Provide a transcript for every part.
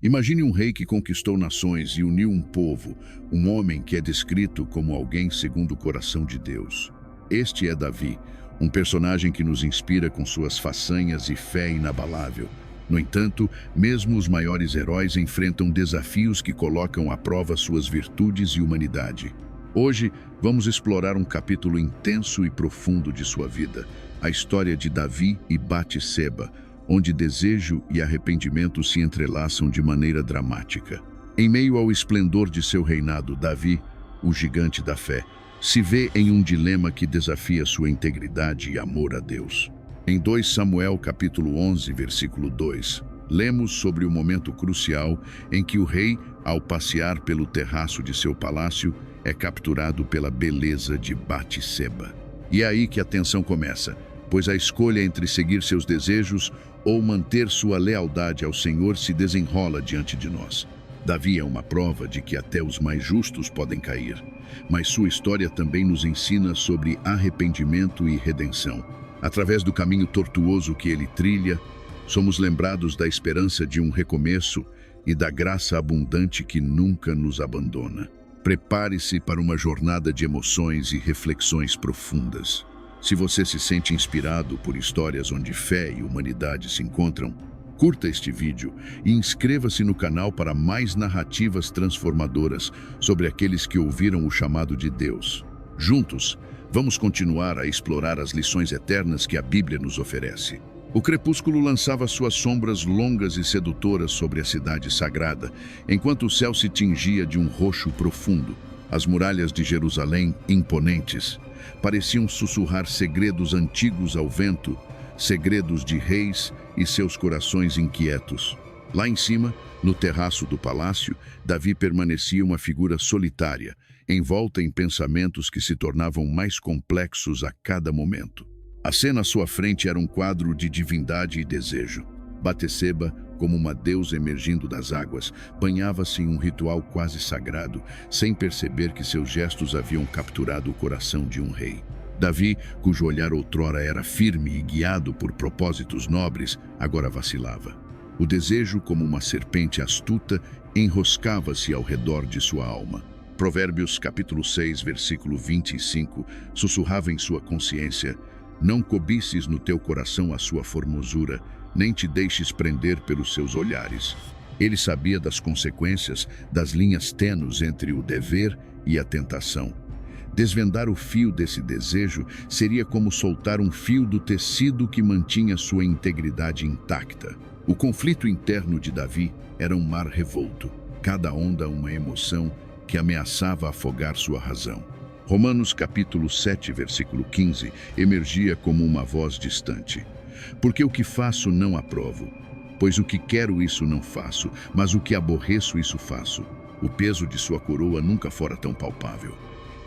Imagine um rei que conquistou nações e uniu um povo, um homem que é descrito como alguém segundo o coração de Deus. Este é Davi, um personagem que nos inspira com suas façanhas e fé inabalável. No entanto, mesmo os maiores heróis enfrentam desafios que colocam à prova suas virtudes e humanidade. Hoje, vamos explorar um capítulo intenso e profundo de sua vida, a história de Davi e Batseba, onde desejo e arrependimento se entrelaçam de maneira dramática. Em meio ao esplendor de seu reinado, Davi, o gigante da fé, se vê em um dilema que desafia sua integridade e amor a Deus. Em 2 Samuel capítulo 11, versículo 2, lemos sobre o momento crucial em que o rei, ao passear pelo terraço de seu palácio, é capturado pela beleza de Batseba. E é aí que a tensão começa, pois a escolha entre seguir seus desejos ou manter sua lealdade ao Senhor se desenrola diante de nós. Davi é uma prova de que até os mais justos podem cair, mas sua história também nos ensina sobre arrependimento e redenção. Através do caminho tortuoso que ele trilha, somos lembrados da esperança de um recomeço e da graça abundante que nunca nos abandona. Prepare-se para uma jornada de emoções e reflexões profundas. Se você se sente inspirado por histórias onde fé e humanidade se encontram, curta este vídeo e inscreva-se no canal para mais narrativas transformadoras sobre aqueles que ouviram o chamado de Deus. Juntos, vamos continuar a explorar as lições eternas que a Bíblia nos oferece. O crepúsculo lançava suas sombras longas e sedutoras sobre a cidade sagrada, enquanto o céu se tingia de um roxo profundo. As muralhas de Jerusalém, imponentes, pareciam sussurrar segredos antigos ao vento, segredos de reis e seus corações inquietos. Lá em cima, no terraço do palácio, Davi permanecia uma figura solitária, envolta em pensamentos que se tornavam mais complexos a cada momento. A cena à sua frente era um quadro de divindade e desejo. Batseba, como uma deusa emergindo das águas, banhava-se em um ritual quase sagrado, sem perceber que seus gestos haviam capturado o coração de um rei. Davi, cujo olhar outrora era firme e guiado por propósitos nobres, agora vacilava. O desejo, como uma serpente astuta, enroscava-se ao redor de sua alma. Provérbios capítulo 6, versículo 25, sussurrava em sua consciência: não cobices no teu coração a sua formosura, nem te deixes prender pelos seus olhares. Ele sabia das consequências, das linhas tênues entre o dever e a tentação. Desvendar o fio desse desejo seria como soltar um fio do tecido que mantinha sua integridade intacta. O conflito interno de Davi era um mar revolto, cada onda uma emoção que ameaçava afogar sua razão. Romanos capítulo 7, versículo 15, emergia como uma voz distante. Porque o que faço não aprovo, pois o que quero isso não faço, mas o que aborreço isso faço. O peso de sua coroa nunca fora tão palpável.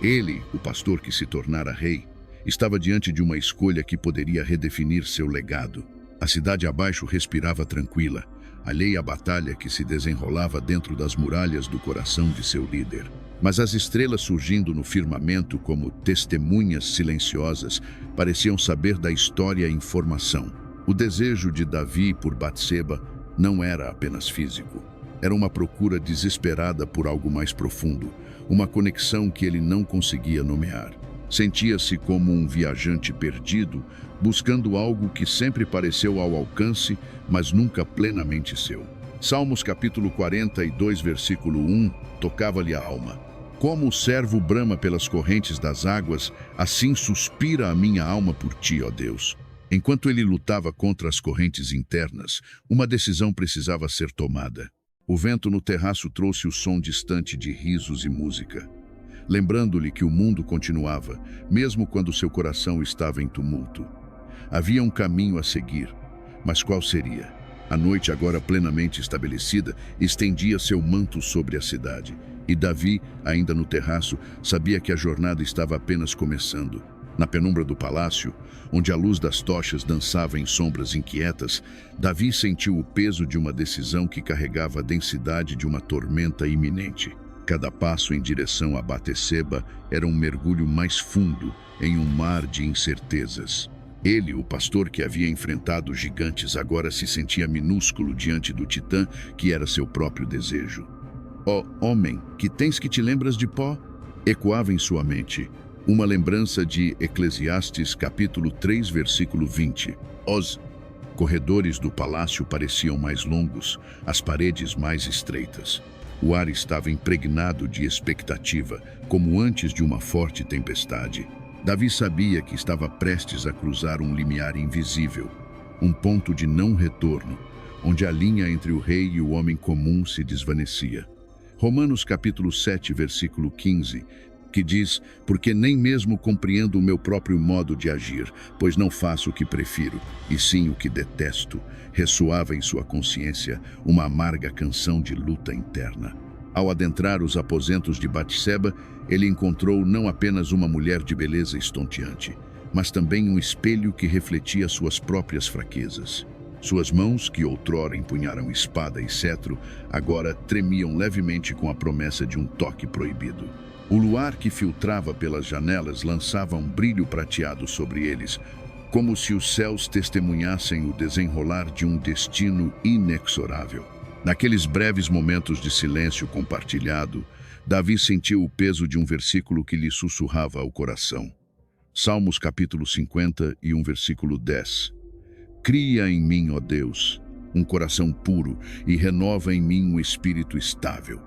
Ele, o pastor que se tornara rei, estava diante de uma escolha que poderia redefinir seu legado. A cidade abaixo respirava tranquila, alheia à batalha que se desenrolava dentro das muralhas do coração de seu líder. Mas as estrelas surgindo no firmamento como testemunhas silenciosas pareciam saber da história e informação. O desejo de Davi por Batseba não era apenas físico. Era uma procura desesperada por algo mais profundo, uma conexão que ele não conseguia nomear. Sentia-se como um viajante perdido, buscando algo que sempre pareceu ao alcance, mas nunca plenamente seu. Salmos capítulo 42, versículo 1, tocava-lhe a alma. Como o servo brama pelas correntes das águas, assim suspira a minha alma por ti, ó Deus. Enquanto ele lutava contra as correntes internas, uma decisão precisava ser tomada. O vento no terraço trouxe o som distante de risos e música, lembrando-lhe que o mundo continuava, mesmo quando seu coração estava em tumulto. Havia um caminho a seguir, mas qual seria? A noite, agora plenamente estabelecida, estendia seu manto sobre a cidade. E Davi, ainda no terraço, sabia que a jornada estava apenas começando. Na penumbra do palácio, onde a luz das tochas dançava em sombras inquietas, Davi sentiu o peso de uma decisão que carregava a densidade de uma tormenta iminente. Cada passo em direção a Batseba era um mergulho mais fundo em um mar de incertezas. Ele, o pastor que havia enfrentado gigantes, agora se sentia minúsculo diante do titã que era seu próprio desejo. Ó homem, que tens que te lembras de pó? Ecoava em sua mente. Uma lembrança de Eclesiastes capítulo 3, versículo 20. Os corredores do palácio pareciam mais longos, as paredes mais estreitas. O ar estava impregnado de expectativa, como antes de uma forte tempestade. Davi sabia que estava prestes a cruzar um limiar invisível, um ponto de não retorno, onde a linha entre o rei e o homem comum se desvanecia. Romanos capítulo 7, versículo 15, que diz: porque nem mesmo compreendo o meu próprio modo de agir, pois não faço o que prefiro, e sim o que detesto, ressoava em sua consciência uma amarga canção de luta interna. Ao adentrar os aposentos de Batseba, ele encontrou não apenas uma mulher de beleza estonteante, mas também um espelho que refletia suas próprias fraquezas. Suas mãos, que outrora empunharam espada e cetro, agora tremiam levemente com a promessa de um toque proibido. O luar que filtrava pelas janelas lançava um brilho prateado sobre eles, como se os céus testemunhassem o desenrolar de um destino inexorável. Naqueles breves momentos de silêncio compartilhado, Davi sentiu o peso de um versículo que lhe sussurrava ao coração. Salmos capítulo 51, versículo 10. Cria em mim, ó Deus, um coração puro e renova em mim um espírito estável.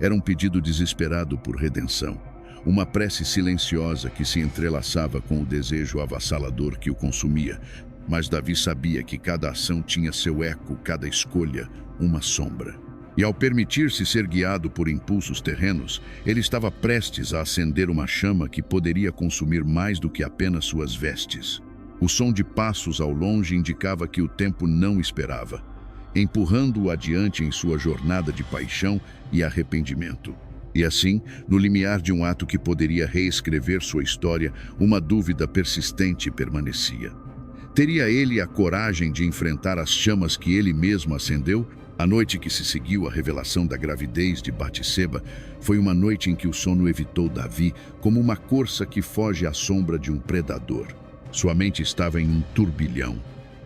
Era um pedido desesperado por redenção, uma prece silenciosa que se entrelaçava com o desejo avassalador que o consumia. Mas Davi sabia que cada ação tinha seu eco, cada escolha, uma sombra. E ao permitir-se ser guiado por impulsos terrenos, ele estava prestes a acender uma chama que poderia consumir mais do que apenas suas vestes. O som de passos ao longe indicava que o tempo não esperava, empurrando-o adiante em sua jornada de paixão e arrependimento. E assim, no limiar de um ato que poderia reescrever sua história, uma dúvida persistente permanecia. Teria ele a coragem de enfrentar as chamas que ele mesmo acendeu? A noite que se seguiu à revelação da gravidez de Batseba foi uma noite em que o sono evitou Davi como uma corça que foge à sombra de um predador. Sua mente estava em um turbilhão,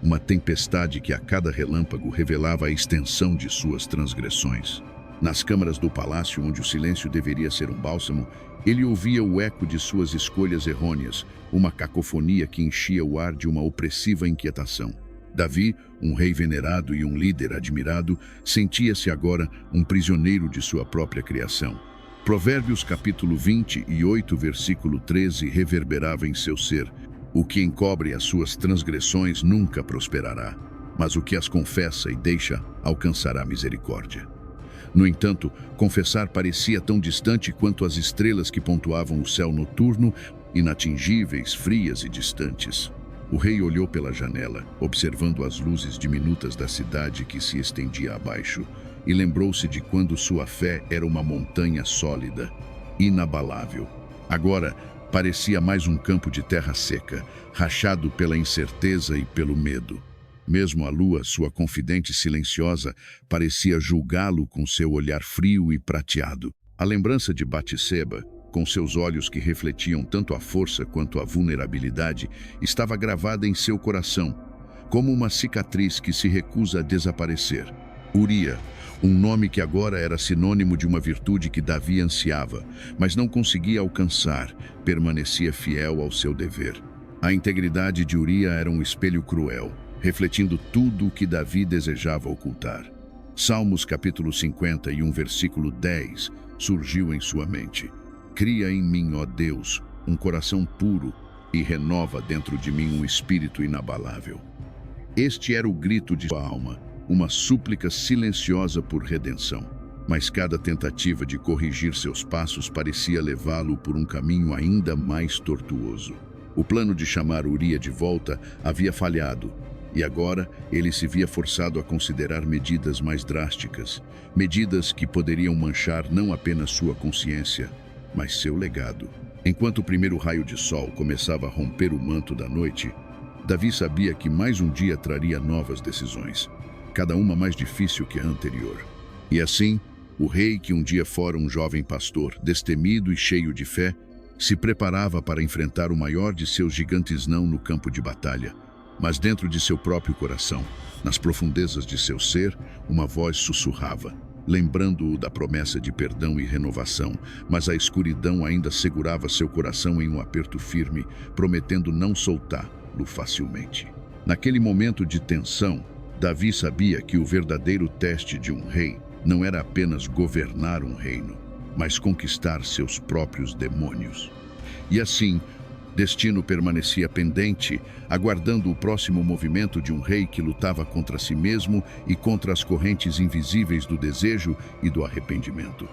uma tempestade que a cada relâmpago revelava a extensão de suas transgressões. Nas câmaras do palácio, onde o silêncio deveria ser um bálsamo, ele ouvia o eco de suas escolhas errôneas, uma cacofonia que enchia o ar de uma opressiva inquietação. Davi, um rei venerado e um líder admirado, sentia-se agora um prisioneiro de sua própria criação. Provérbios capítulo 28, versículo 13 reverberava em seu ser: o que encobre as suas transgressões nunca prosperará, mas o que as confessa e deixa alcançará misericórdia. No entanto, confessar parecia tão distante quanto as estrelas que pontuavam o céu noturno, inatingíveis, frias e distantes. O rei olhou pela janela, observando as luzes diminutas da cidade que se estendia abaixo, e lembrou-se de quando sua fé era uma montanha sólida, inabalável. Agora, parecia mais um campo de terra seca, rachado pela incerteza e pelo medo. Mesmo a lua, sua confidente silenciosa, parecia julgá-lo com seu olhar frio e prateado. A lembrança de Batseba, com seus olhos que refletiam tanto a força quanto a vulnerabilidade, estava gravada em seu coração, como uma cicatriz que se recusa a desaparecer. Uria, um nome que agora era sinônimo de uma virtude que Davi ansiava, mas não conseguia alcançar, permanecia fiel ao seu dever. A integridade de Uria era um espelho cruel, refletindo tudo o que Davi desejava ocultar. Salmos capítulo 51, versículo 10, surgiu em sua mente. Cria em mim, ó Deus, um coração puro e renova dentro de mim um espírito inabalável. Este era o grito de sua alma, uma súplica silenciosa por redenção. Mas cada tentativa de corrigir seus passos parecia levá-lo por um caminho ainda mais tortuoso. O plano de chamar Uria de volta havia falhado, e agora ele se via forçado a considerar medidas mais drásticas, medidas que poderiam manchar não apenas sua consciência, mas seu legado. Enquanto o primeiro raio de sol começava a romper o manto da noite, Davi sabia que mais um dia traria novas decisões, cada uma mais difícil que a anterior. E assim, o rei, que um dia fora um jovem pastor, destemido e cheio de fé, Se preparava para enfrentar o maior de seus gigantes não no campo de batalha, mas dentro de seu próprio coração, nas profundezas de seu ser, uma voz sussurrava, lembrando-o da promessa de perdão e renovação, mas a escuridão ainda segurava seu coração em um aperto firme, prometendo não soltá-lo facilmente. Naquele momento de tensão, Davi sabia que o verdadeiro teste de um rei não era apenas governar um reino, mas conquistar seus próprios demônios. E assim, destino permanecia pendente, aguardando o próximo movimento de um rei que lutava contra si mesmo e contra as correntes invisíveis do desejo e do arrependimento.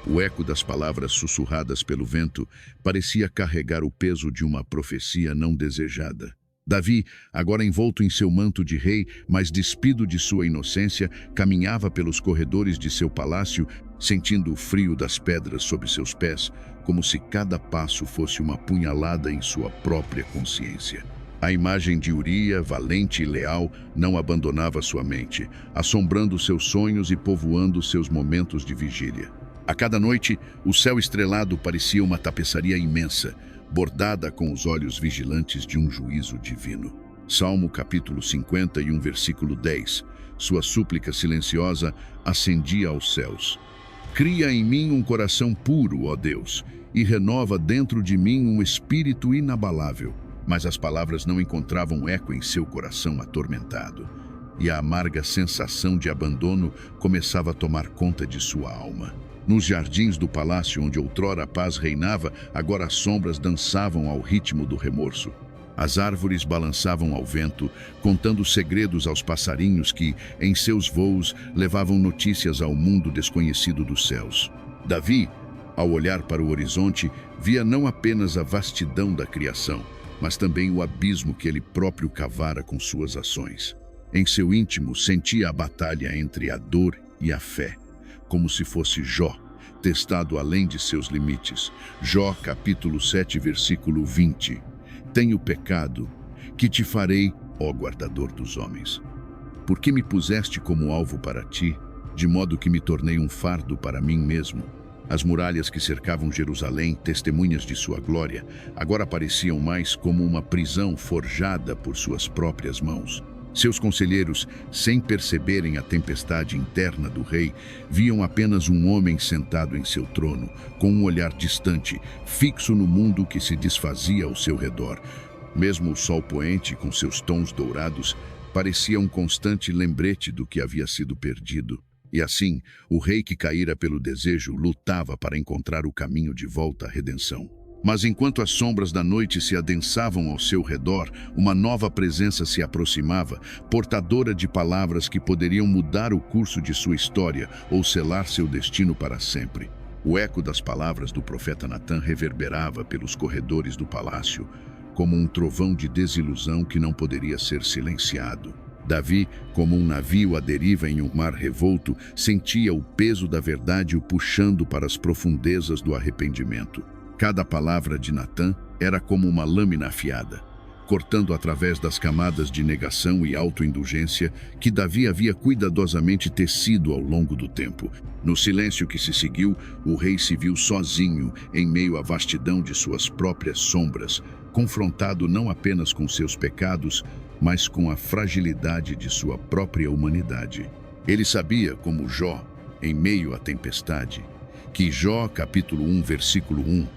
O eco das palavras sussurradas pelo vento parecia carregar o peso de uma profecia não desejada. Davi, agora envolto em seu manto de rei, mas despido de sua inocência, caminhava pelos corredores de seu palácio, sentindo o frio das pedras sob seus pés, como se cada passo fosse uma punhalada em sua própria consciência. A imagem de Uria, valente e leal, não abandonava sua mente, assombrando seus sonhos e povoando seus momentos de vigília. A cada noite, o céu estrelado parecia uma tapeçaria imensa, bordada com os olhos vigilantes de um juízo divino. Salmo capítulo 51, versículo 10. Sua súplica silenciosa ascendia aos céus. Cria em mim um coração puro, ó Deus, e renova dentro de mim um espírito inabalável. Mas as palavras não encontravam eco em seu coração atormentado, e a amarga sensação de abandono começava a tomar conta de sua alma. Nos jardins do palácio onde outrora a paz reinava, agora as sombras dançavam ao ritmo do remorso. As árvores balançavam ao vento, contando segredos aos passarinhos que, em seus voos, levavam notícias ao mundo desconhecido dos céus. Davi, ao olhar para o horizonte, via não apenas a vastidão da criação, mas também o abismo que ele próprio cavara com suas ações. Em seu íntimo, sentia a batalha entre a dor e a fé, como se fosse Jó, testado além de seus limites. Jó, capítulo 7, versículo 20. Tenho pecado, que te farei, ó guardador dos homens? Por que me puseste como alvo para ti, de modo que me tornei um fardo para mim mesmo? As muralhas que cercavam Jerusalém, testemunhas de sua glória, agora pareciam mais como uma prisão forjada por suas próprias mãos. Seus conselheiros, sem perceberem a tempestade interna do rei, viam apenas um homem sentado em seu trono, com um olhar distante, fixo no mundo que se desfazia ao seu redor. Mesmo o sol poente, com seus tons dourados, parecia um constante lembrete do que havia sido perdido. E assim, o rei que caíra pelo desejo lutava para encontrar o caminho de volta à redenção. Mas enquanto as sombras da noite se adensavam ao seu redor, uma nova presença se aproximava, portadora de palavras que poderiam mudar o curso de sua história ou selar seu destino para sempre. O eco das palavras do profeta Natã reverberava pelos corredores do palácio, como um trovão de desilusão que não poderia ser silenciado. Davi, como um navio à deriva em um mar revolto, sentia o peso da verdade o puxando para as profundezas do arrependimento. Cada palavra de Natã era como uma lâmina afiada, cortando através das camadas de negação e autoindulgência que Davi havia cuidadosamente tecido ao longo do tempo. No silêncio que se seguiu, o rei se viu sozinho em meio à vastidão de suas próprias sombras, confrontado não apenas com seus pecados, mas com a fragilidade de sua própria humanidade. Ele sabia, como Jó, em meio à tempestade, que Jó, capítulo 1, versículo 1,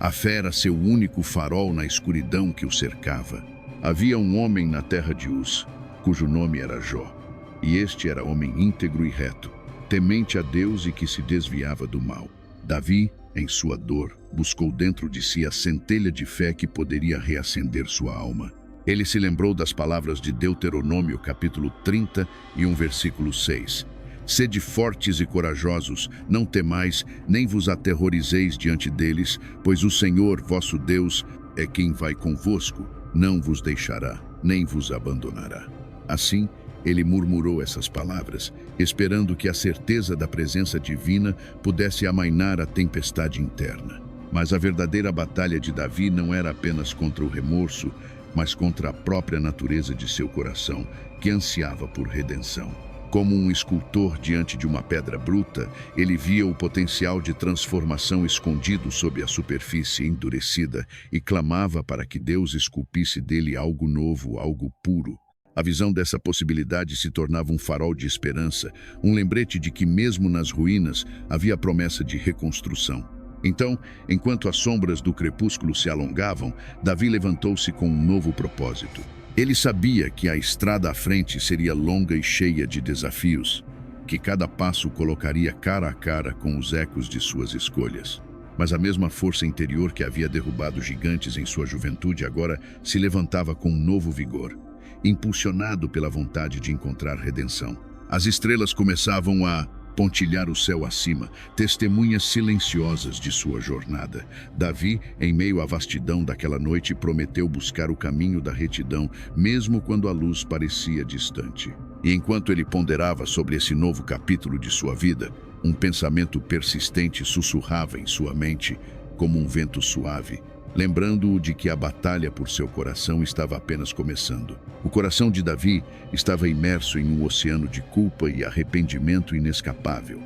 a fé era seu único farol na escuridão que o cercava. Havia um homem na terra de Uz, cujo nome era Jó, e este era homem íntegro e reto, temente a Deus e que se desviava do mal. Davi, em sua dor, buscou dentro de si a centelha de fé que poderia reacender sua alma. Ele se lembrou das palavras de Deuteronômio, capítulo 30 e versículo 6. Sede fortes e corajosos, não temais, nem vos aterrorizeis diante deles, pois o Senhor, vosso Deus, é quem vai convosco, não vos deixará, nem vos abandonará. Assim, ele murmurou essas palavras, esperando que a certeza da presença divina pudesse amainar a tempestade interna. Mas a verdadeira batalha de Davi não era apenas contra o remorso, mas contra a própria natureza de seu coração, que ansiava por redenção. Como um escultor diante de uma pedra bruta, ele via o potencial de transformação escondido sob a superfície endurecida e clamava para que Deus esculpisse dele algo novo, algo puro. A visão dessa possibilidade se tornava um farol de esperança, um lembrete de que mesmo nas ruínas havia a promessa de reconstrução. Então, enquanto as sombras do crepúsculo se alongavam, Davi levantou-se com um novo propósito. Ele sabia que a estrada à frente seria longa e cheia de desafios, que cada passo colocaria cara a cara com os ecos de suas escolhas. Mas a mesma força interior que havia derrubado gigantes em sua juventude agora se levantava com um novo vigor, impulsionado pela vontade de encontrar redenção. As estrelas começavam a pontilhar o céu acima, testemunhas silenciosas de sua jornada. Davi, em meio à vastidão daquela noite, prometeu buscar o caminho da retidão, mesmo quando a luz parecia distante. E enquanto ele ponderava sobre esse novo capítulo de sua vida, um pensamento persistente sussurrava em sua mente, como um vento suave, lembrando-o de que a batalha por seu coração estava apenas começando. O coração de Davi estava imerso em um oceano de culpa e arrependimento inescapável.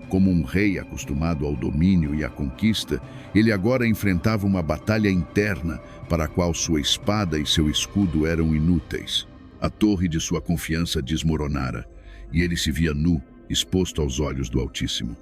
Como um rei acostumado ao domínio e à conquista, ele agora enfrentava uma batalha interna para a qual sua espada e seu escudo eram inúteis. A torre de sua confiança desmoronara, e ele se via nu, exposto aos olhos do Altíssimo.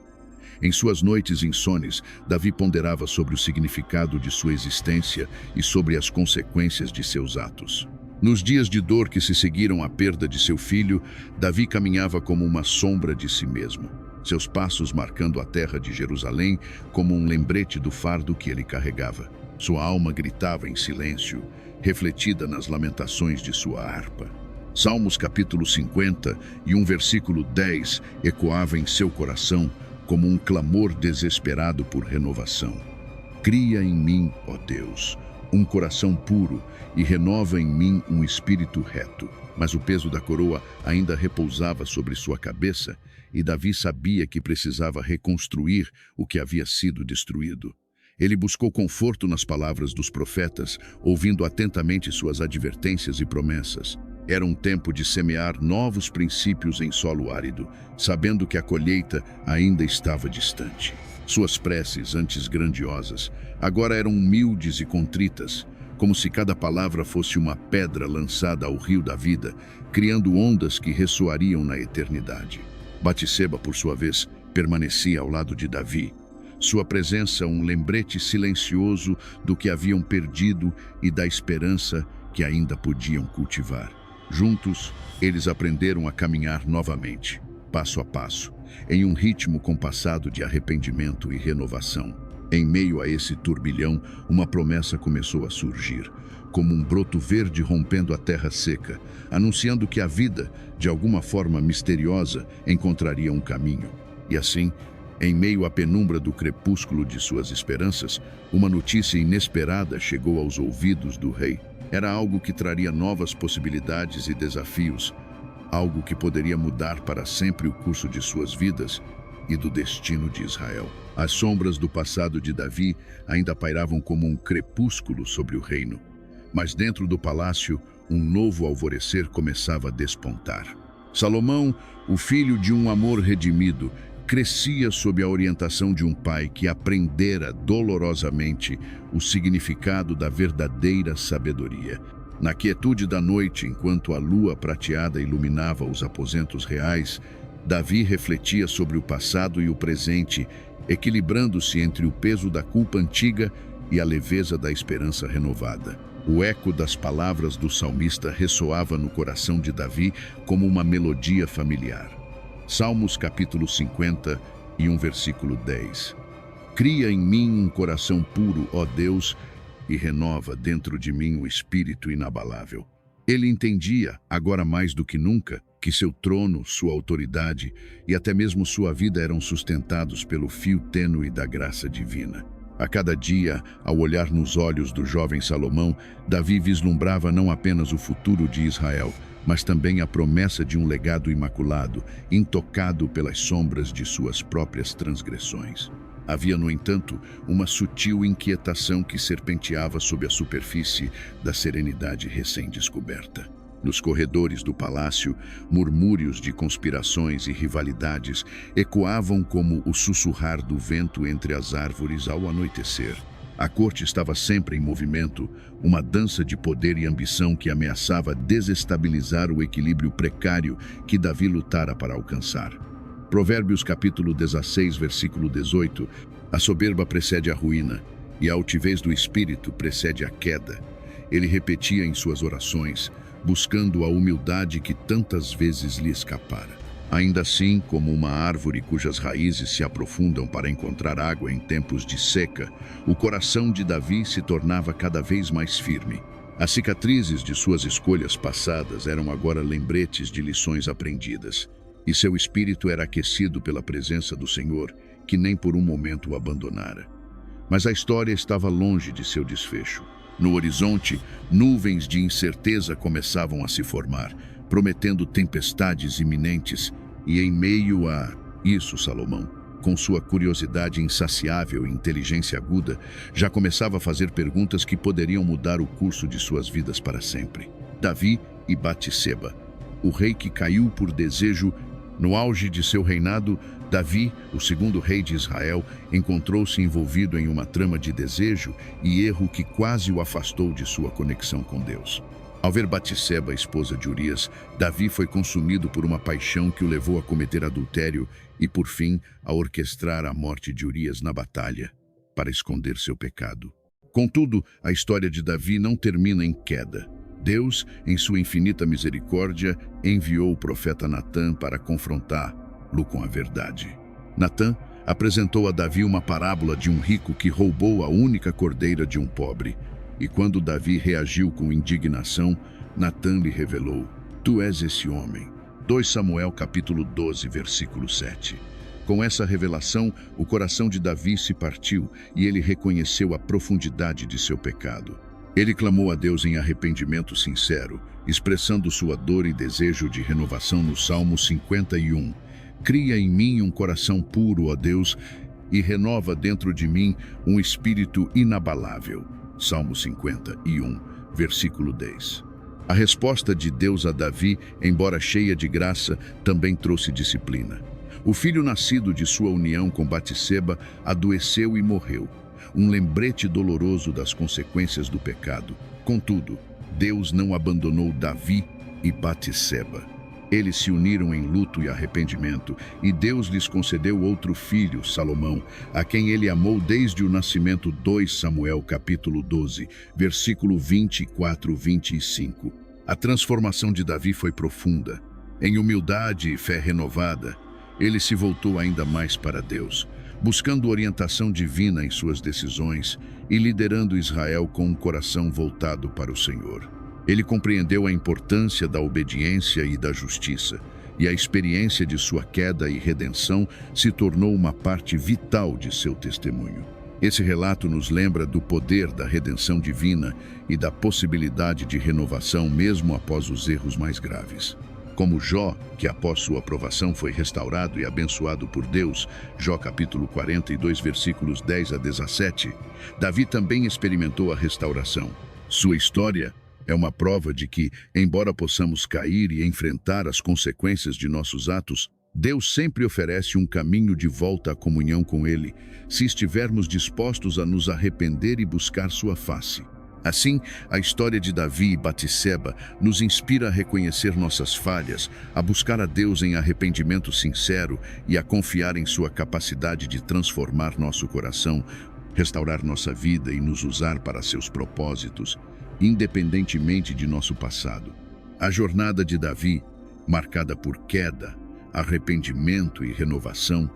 Em suas noites insones, Davi ponderava sobre o significado de sua existência e sobre as consequências de seus atos. Nos dias de dor que se seguiram à perda de seu filho, Davi caminhava como uma sombra de si mesmo, seus passos marcando a terra de Jerusalém como um lembrete do fardo que ele carregava. Sua alma gritava em silêncio, refletida nas lamentações de sua harpa. Salmos capítulo 50 e versículo 10 ecoava em seu coração como um clamor desesperado por renovação. Cria em mim, ó Deus, um coração puro e renova em mim um espírito reto. Mas o peso da coroa ainda repousava sobre sua cabeça e Davi sabia que precisava reconstruir o que havia sido destruído. Ele buscou conforto nas palavras dos profetas, ouvindo atentamente suas advertências e promessas. Era um tempo de semear novos princípios em solo árido, sabendo que a colheita ainda estava distante. Suas preces, antes grandiosas, agora eram humildes e contritas, como se cada palavra fosse uma pedra lançada ao rio da vida, criando ondas que ressoariam na eternidade. Batseba, por sua vez, permanecia ao lado de Davi. Sua presença um lembrete silencioso do que haviam perdido e da esperança que ainda podiam cultivar. Juntos, eles aprenderam a caminhar novamente, passo a passo, em um ritmo compassado de arrependimento e renovação. Em meio a esse turbilhão, uma promessa começou a surgir, como um broto verde rompendo a terra seca, anunciando que a vida, de alguma forma misteriosa, encontraria um caminho. E assim, em meio à penumbra do crepúsculo de suas esperanças, uma notícia inesperada chegou aos ouvidos do rei. Era algo que traria novas possibilidades e desafios, algo que poderia mudar para sempre o curso de suas vidas e do destino de Israel. As sombras do passado de Davi ainda pairavam como um crepúsculo sobre o reino, mas dentro do palácio, um novo alvorecer começava a despontar. Salomão, o filho de um amor redimido, crescia sob a orientação de um pai que aprendera dolorosamente o significado da verdadeira sabedoria. Na quietude da noite, enquanto a lua prateada iluminava os aposentos reais, Davi refletia sobre o passado e o presente, equilibrando-se entre o peso da culpa antiga e a leveza da esperança renovada. O eco das palavras do salmista ressoava no coração de Davi como uma melodia familiar. Salmos capítulo 50 e versículo 10. Cria em mim um coração puro, ó Deus, e renova dentro de mim o espírito inabalável. Ele entendia, agora mais do que nunca, que seu trono, sua autoridade e até mesmo sua vida eram sustentados pelo fio tênue da graça divina. A cada dia, ao olhar nos olhos do jovem Salomão, Davi vislumbrava não apenas o futuro de Israel, mas também a promessa de um legado imaculado, intocado pelas sombras de suas próprias transgressões. Havia, no entanto, uma sutil inquietação que serpenteava sob a superfície da serenidade recém-descoberta. Nos corredores do palácio, murmúrios de conspirações e rivalidades ecoavam como o sussurrar do vento entre as árvores ao anoitecer. A corte estava sempre em movimento, uma dança de poder e ambição que ameaçava desestabilizar o equilíbrio precário que Davi lutara para alcançar. Provérbios capítulo 16, versículo 18: a soberba precede a ruína, e a altivez do espírito precede a queda. Ele repetia em suas orações, buscando a humildade que tantas vezes lhe escapara. Ainda assim, como uma árvore cujas raízes se aprofundam para encontrar água em tempos de seca, o coração de Davi se tornava cada vez mais firme. As cicatrizes de suas escolhas passadas eram agora lembretes de lições aprendidas, e seu espírito era aquecido pela presença do Senhor, que nem por um momento o abandonara. Mas a história estava longe de seu desfecho. No horizonte, nuvens de incerteza começavam a se formar, prometendo tempestades iminentes, e em meio a isso, Salomão, com sua curiosidade insaciável e inteligência aguda, já começava a fazer perguntas que poderiam mudar o curso de suas vidas para sempre. Davi e Batseba, o rei que caiu por desejo. No auge de seu reinado, Davi, o segundo rei de Israel, encontrou-se envolvido em uma trama de desejo e erro que quase o afastou de sua conexão com Deus. Ao ver Batseba, esposa de Urias, Davi foi consumido por uma paixão que o levou a cometer adultério e, por fim, a orquestrar a morte de Urias na batalha, para esconder seu pecado. Contudo, a história de Davi não termina em queda. Deus, em sua infinita misericórdia, enviou o profeta Natã para confrontá-lo com a verdade. Natã apresentou a Davi uma parábola de um rico que roubou a única cordeira de um pobre. E quando Davi reagiu com indignação, Natã lhe revelou: "Tu és esse homem." 2 Samuel capítulo 12, versículo 7. Com essa revelação, o coração de Davi se partiu e ele reconheceu a profundidade de seu pecado. Ele clamou a Deus em arrependimento sincero, expressando sua dor e desejo de renovação no Salmo 51. "Cria em mim um coração puro, ó Deus, e renova dentro de mim um espírito inabalável." Salmo 51, versículo 10. A resposta de Deus a Davi, embora cheia de graça, também trouxe disciplina. O filho nascido de sua união com Batseba adoeceu e morreu, um lembrete doloroso das consequências do pecado. Contudo, Deus não abandonou Davi e Batseba. Eles se uniram em luto e arrependimento, e Deus lhes concedeu outro filho, Salomão, a quem ele amou desde o nascimento. 2 Samuel capítulo 12, versículo 24-25. A transformação de Davi foi profunda. Em humildade e fé renovada, ele se voltou ainda mais para Deus, buscando orientação divina em suas decisões e liderando Israel com um coração voltado para o Senhor. Ele compreendeu a importância da obediência e da justiça, e a experiência de sua queda e redenção se tornou uma parte vital de seu testemunho. Esse relato nos lembra do poder da redenção divina e da possibilidade de renovação mesmo após os erros mais graves. Como Jó, que após sua aprovação foi restaurado e abençoado por Deus, Jó capítulo 42, versículos 10-17, Davi também experimentou a restauração. Sua história é uma prova de que, embora possamos cair e enfrentar as consequências de nossos atos, Deus sempre oferece um caminho de volta à comunhão com Ele, se estivermos dispostos a nos arrepender e buscar sua face. Assim, a história de Davi e Batseba nos inspira a reconhecer nossas falhas, a buscar a Deus em arrependimento sincero e a confiar em sua capacidade de transformar nosso coração, restaurar nossa vida e nos usar para seus propósitos, independentemente de nosso passado. A jornada de Davi, marcada por queda, arrependimento e renovação,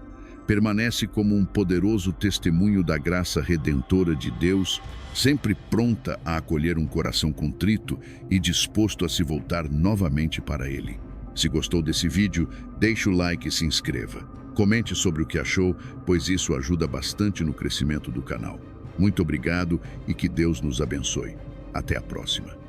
permanece como um poderoso testemunho da graça redentora de Deus, sempre pronta a acolher um coração contrito e disposto a se voltar novamente para Ele. Se gostou desse vídeo, deixe o like e se inscreva. Comente sobre o que achou, pois isso ajuda bastante no crescimento do canal. Muito obrigado e que Deus nos abençoe. Até a próxima.